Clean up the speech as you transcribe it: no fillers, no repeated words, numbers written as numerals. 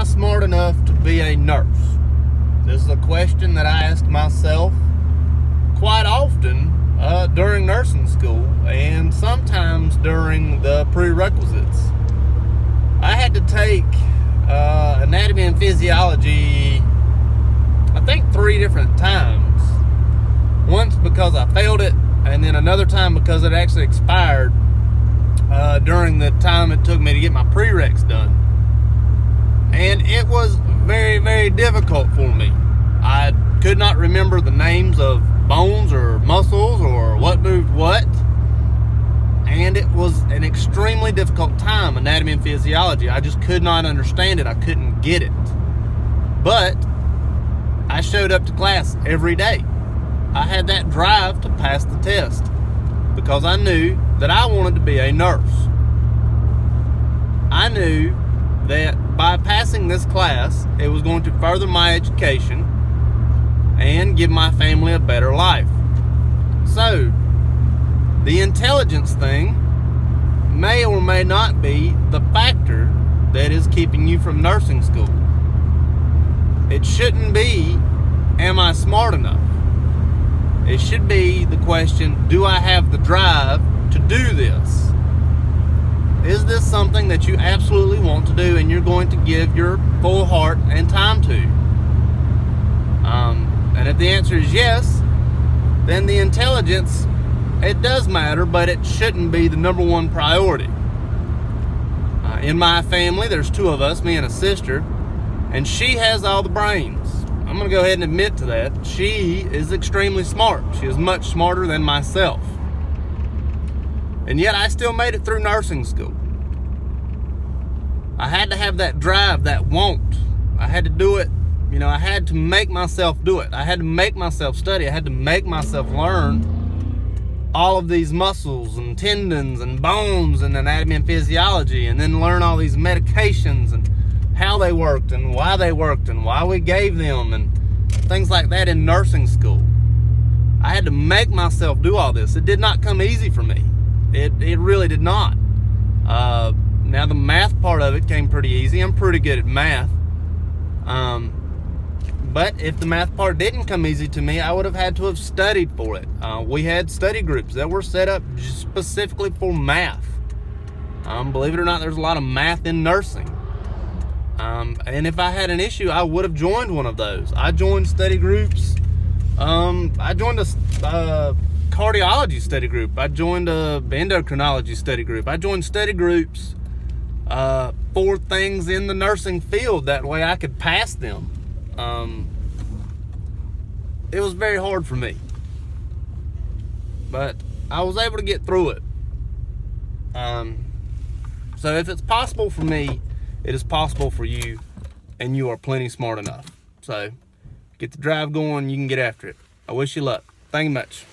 I smart enough to be a nurse? This is a question that I ask myself quite often during nursing school and sometimes during the prerequisites. I had to take anatomy and physiology, I think 3 different times. Once because I failed it, and then another time because it actually expired during the time it took me to get my prereqs done. And it was very, very difficult for me. I could not remember the names of bones or muscles or what moved what. And it was an extremely difficult time, anatomy and physiology. I just could not understand it. I couldn't get it. But I showed up to class every day. I had that drive to pass the test because I knew that I wanted to be a nurse. I knew that by passing this class, it was going to further my education and give my family a better life. So, the intelligence thing may or may not be the factor that is keeping you from nursing school. It shouldn't be, am I smart enough? It should be the question, do I have the drive to do this? Is this something that you absolutely want to do and you're going to give your full heart and time to? And if the answer is yes, then the intelligence, it does matter, but it shouldn't be the #1 priority. In my family, there's 2 of us, me and a sister, and she has all the brains. I'm going to go ahead and admit to that. She is extremely smart. She is much smarter than myself. And yet I still made it through nursing school. I had to have that drive, that want. I had to do it. You know, I had to make myself do it. I had to make myself study. I had to make myself learn all of these muscles and tendons and bones and anatomy and physiology, and then learn all these medications and how they worked and why we gave them and things like that in nursing school. I had to make myself do all this. It did not come easy for me. It really did not. Now the math part of it came pretty easy. I'm pretty good at math. But if the math part didn't come easy to me, I would have had to have studied for it. We had study groups that were set up specifically for math. Believe it or not, there's a lot of math in nursing. And if I had an issue, I would have joined one of those. I joined study groups. I joined a cardiology study group. I joined a endocrinology study group. I joined study groups for things in the nursing field. That way I could pass them. It was very hard for me, but I was able to get through it. So if it's possible for me, it is possible for you, and you are plenty smart enough. So get the drive going, you can get after it. I wish you luck. Thank you much.